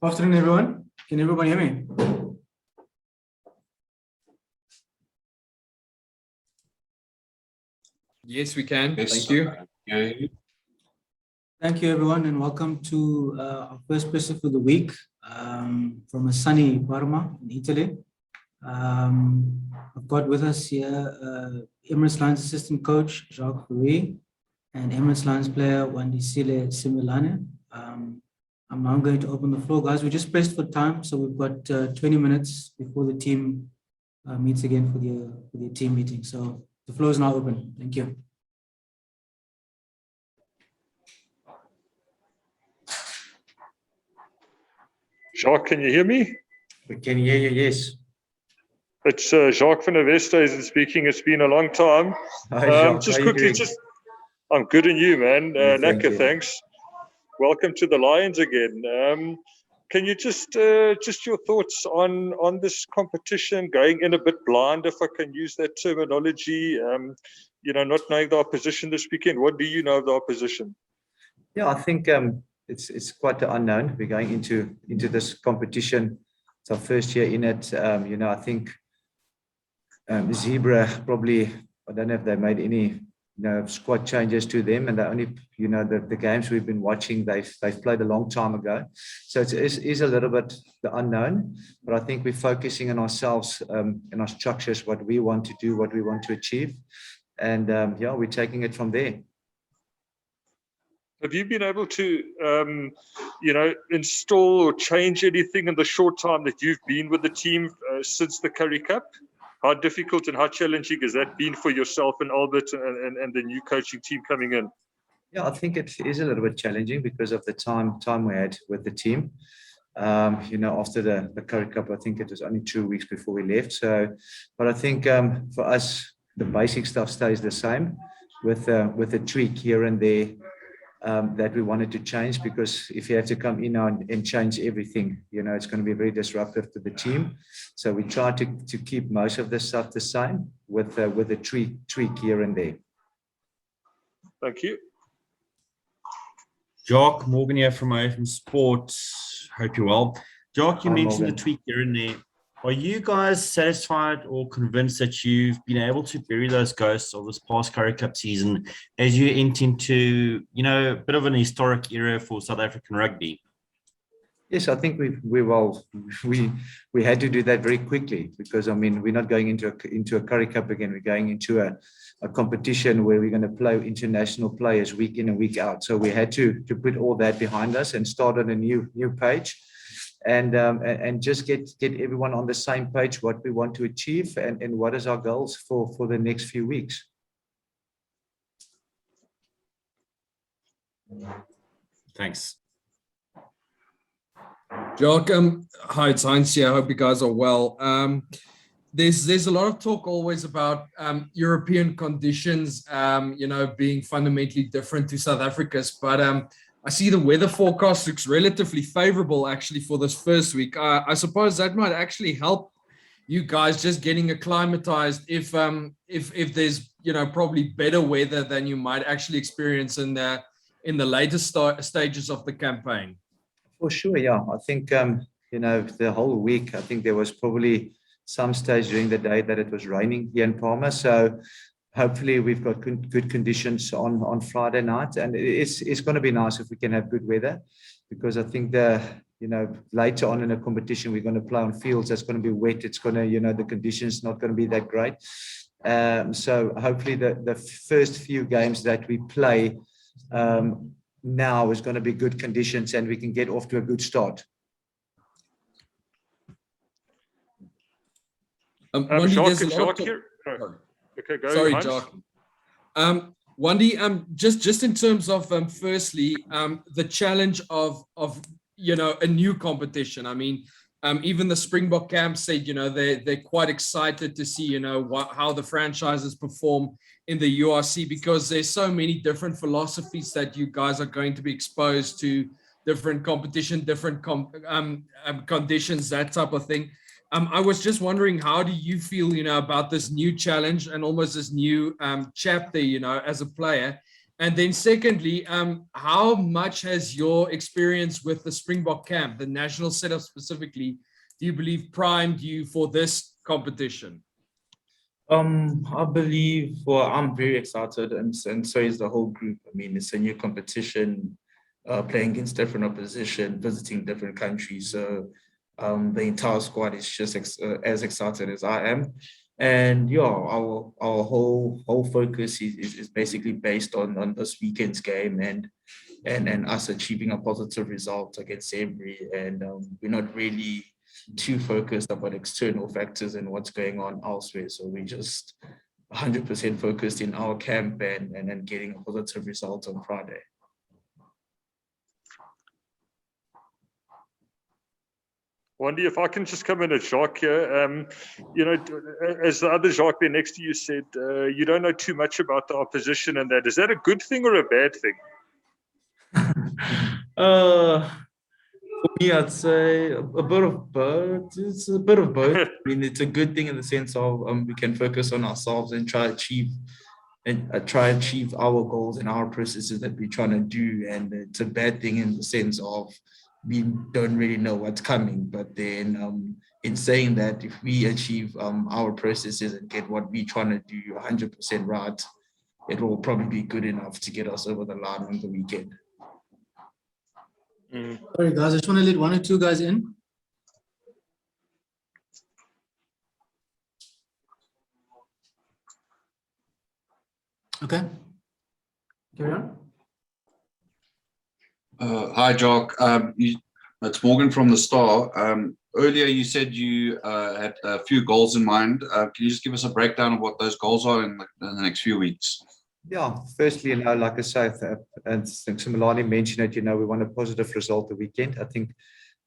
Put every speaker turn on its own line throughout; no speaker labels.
Afternoon, everyone. Can everybody hear me?
Yes, we can.
Yes.
Thank you.
Thank you, everyone, and welcome to our first person for the week from a sunny Parma in Italy. I've got with us here Emirates Lions assistant coach Jaque Fourie and Emirates Lions player Wandisile Simelane. I'm now going to open the floor, guys. We just pressed for time, so we've got 20 minutes before the team meets again for the team meeting. So the floor is now open. Thank you.
Jaque, can you hear me?
We can hear you, yes.
It's Jaque van der Westhuizen speaking. It's been a long time.
Hi, Jaque.
Just
How you
quickly,
doing?
I'm good and you, man.
Thank
Lekker,
you.
thanks. Welcome to the Lions again. Can you just your thoughts on this competition, going in a bit blind, if I can use that terminology, not knowing the opposition this weekend. What do you know of the opposition?
Yeah, I think it's quite the unknown. We're going into this competition. It's our first year in it. I think Zebra probably, I don't know if they made any squad changes to them, and they only, the games we've been watching, they've played a long time ago. So it is a little bit the unknown, but I think we're focusing on ourselves and our structures, what we want to do, what we want to achieve, and we're taking it from there.
Have you been able to, install or change anything in the short time that you've been with the team since the Currie Cup? How difficult and how challenging has that been for yourself and Albert and the new coaching team coming in?
Yeah, I think it is a little bit challenging because of the time we had with the team. After the Currie Cup, I think it was only 2 weeks before we left. So, but I think for us, the basic stuff stays the same with a tweak here and there. That we wanted to change, because if you have to come in now and change everything, it's going to be very disruptive to the team. So we try to keep most of the stuff the same with a tweak here and there.
Thank you.
Jaque, Morgan here from AFM Sports. Hope you're well. Jaque, you mentioned
Morgan.
the tweak here and there. Are you guys satisfied or convinced that you've been able to bury those ghosts of this past Currie Cup season as you enter into, a bit of an historic era for South African rugby?
Yes, I think we had to do that very quickly, because we're not going into a Currie Cup again. We're going into a competition where we're going to play international players week in and week out. So we had to put all that behind us and start on a new page. And just get everyone on the same page, what we want to achieve and what is our goals for the next few weeks.
Thanks.
Jaque, hi, it's Heinz here. I hope you guys are well. There's a lot of talk always about European conditions, being fundamentally different to South Africa's, but I see the weather forecast looks relatively favorable actually for this first week. I suppose that might actually help you guys just getting acclimatized if there's probably better weather than you might actually experience in the later stages of the campaign.
For sure, yeah. I think the whole week, I think there was probably some stage during the day that it was raining here in Parma. So hopefully we've got good conditions on Friday night, and it's going to be nice if we can have good weather, because I think later on in the competition we're going to play on fields that's going to be wet. It's going to the conditions not going to be that great. So hopefully the first few games that we play now is going to be good conditions and we can get off to a good start.
Jaque here. Okay, go.
Sorry,
Hans.
Jaque. Wandi, just in terms of firstly, the challenge of a new competition. I mean, even the Springbok camp said they're quite excited to see how the franchises perform in the URC, because there's so many different philosophies that you guys are going to be exposed to, different competition, different conditions, that type of thing. I was just wondering, how do you feel, about this new challenge and almost this new chapter, as a player? And then secondly, how much has your experience with the Springbok camp, the national setup specifically, do you believe primed you for this competition?
I believe, well, I'm very excited, and so is the whole group. I mean, it's a new competition, playing against different opposition, visiting different countries. So the entire squad is just as excited as I am. And yeah, our whole focus is basically based on this weekend's game and us achieving a positive result against Emery. And we're not really too focused about external factors and what's going on elsewhere. So we just 100% focused in our camp and getting a positive result on Friday.
Wandy, if I can just come in at Jaque here, you know, as the other Jaque there next to you said, you don't know too much about the opposition and that. Is that a good thing or a bad thing?
For me, I'd say a bit of both. It's a bit of both. I mean, it's a good thing in the sense of we can focus on ourselves and try to achieve our goals and our processes that we're trying to do. And it's a bad thing in the sense of we don't really know what's coming. But then in saying that, if we achieve our processes and get what we're trying to do 100% right, it will probably be good enough to get us over the line on the weekend.
Sorry, guys, I just want to let one or two guys in. Okay. Carry on.
Hi, Jaque. It's Morgan from the Star. Earlier, you said you had a few goals in mind. Can you just give us a breakdown of what those goals are in the next few weeks?
Yeah, firstly, you know, like I say, and Simelane mentioned it, you know, we want a positive result the weekend. I think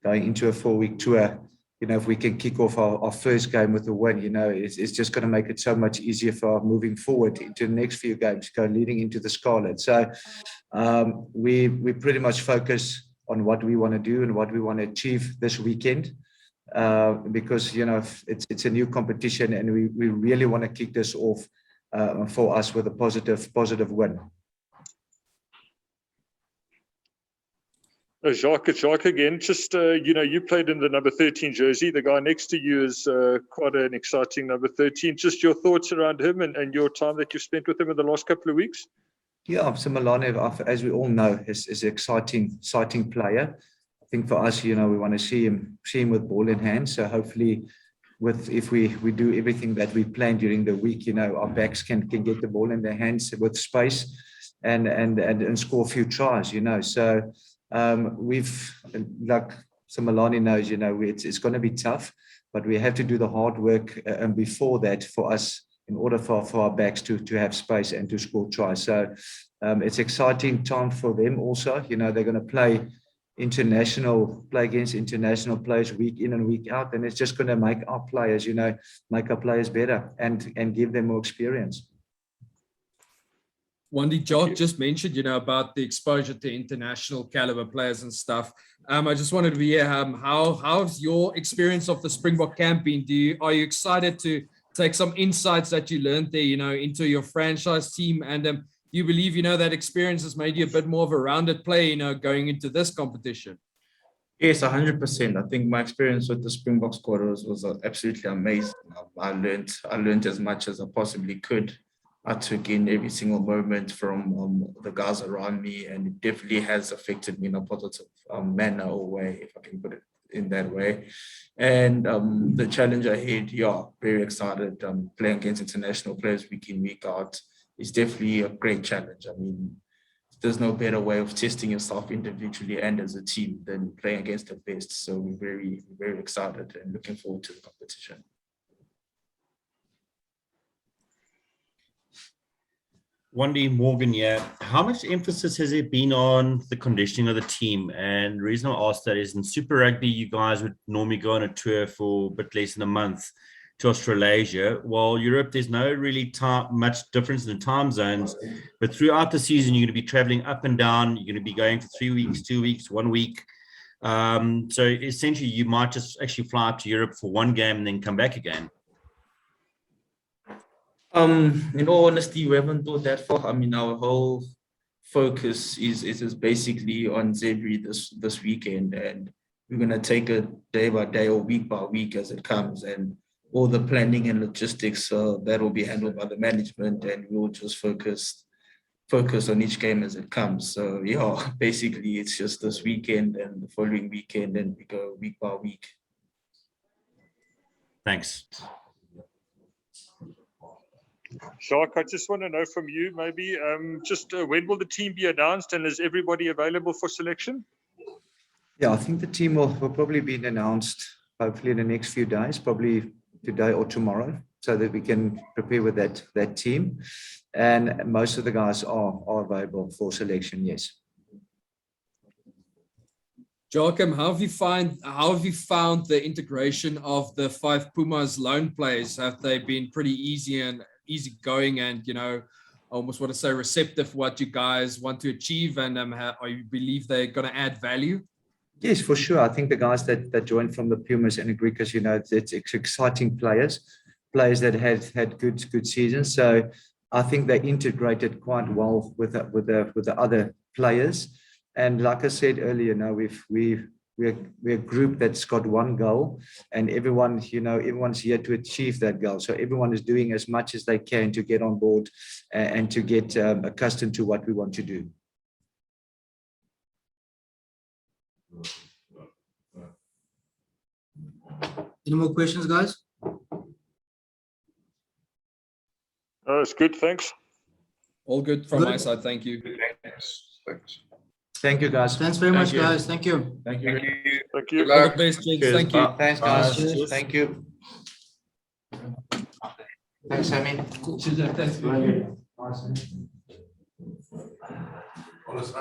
going into a 4-week tour, you know, if we can kick off our first game with a win, you know, it's just going to make it so much easier for moving forward into the next few games, leading into the Scarlet. So we pretty much focus on what we want to do and what we want to achieve this weekend, because, you know, it's a new competition and we really want to kick this off for us with a positive win.
Jaque again, just, you know, you played in the number 13 jersey. The guy next to you is quite an exciting number 13. Just your thoughts around him and your time that you've spent with him in the last couple of weeks?
Yeah, Simelane, as we all know, is an exciting player. I think for us, you know, we want to see him with ball in hand. So hopefully, if we do everything that we plan during the week, you know, our backs can get the ball in their hands with space and score a few tries, you know. So we've, like Simelane knows, you know, it's going to be tough, but we have to do the hard work and before that for us in order for our backs to have space and to score tries. So it's exciting time for them also. You know, they're going to play against international players week in and week out, and it's just going to make our players, you know, better and give them more experience.
Wandy, Jaque just mentioned, you know, about the exposure to international caliber players and stuff. I just wanted to hear how's your experience of the Springbok camp been? Are you excited to take some insights that you learned there, you know, into your franchise team? And do you believe, you know, that experience has made you a bit more of a rounded player, you know, going into this competition?
Yes, 100%. I think my experience with the Springbok squad was absolutely amazing. I learned as much as I possibly could. I took in every single moment from the guys around me, and it definitely has affected me in a positive manner or way, if I can put it in that way. And the challenge ahead, yeah, very excited. Playing against international players week in, week out is definitely a great challenge. I mean, there's no better way of testing yourself individually and as a team than playing against the best. So we're very, very excited and looking forward to the competition.
Wandy, Morgan, yeah. How much emphasis has there been on the conditioning of the team? And the reason I ask that is in Super Rugby, you guys would normally go on a tour for a bit less than a month to Australasia. While Europe, there's no really much difference in the time zones. But throughout the season, you're going to be traveling up and down. You're going to be going for 3 weeks, 2 weeks, 1 week. So essentially, you might just actually fly up to Europe for one game and then come back again.
In all honesty, we haven't thought that far. I mean, our whole focus is basically on Zebri this weekend, and we're going to take it day by day or week by week as it comes, and all the planning and logistics that will be handled by the management, and we'll just focus on each game as it comes. So yeah, basically it's just this weekend and the following weekend, and we go week by week.
Thanks.
Jaque, I just want to know from you, maybe, when will the team be announced, and is everybody available for selection?
Yeah, I think the team will probably be announced hopefully in the next few days, probably today or tomorrow, so that we can prepare with that team. And most of the guys are available for selection, yes.
Jaque, how have you found the integration of the 5 Pumas loan players? Have they been pretty easygoing and, you know, I almost want to say receptive what you guys want to achieve, and you believe they're going to add value?
Yes, for sure. I think the guys that joined from the Pumas and Agrikas, you know, it's exciting players that had good seasons. So I think they integrated quite well with the other players. And like I said earlier, now we're a group that's got one goal, and everyone's here to achieve that goal. So everyone is doing as much as they can to get on board and to get accustomed to what we want to do.
Any more questions, guys?
It's good, thanks.
All good from my side. Thank you.
Thanks.
Thank you, guys.
Thanks very much,
you.
guys. Thank you.
Thank you.
Thank you.
All the best, gents.
Cheers.
Thank you.
Thanks, guys.
Cheers.
Thank you. Thanks, Sammy.
Alles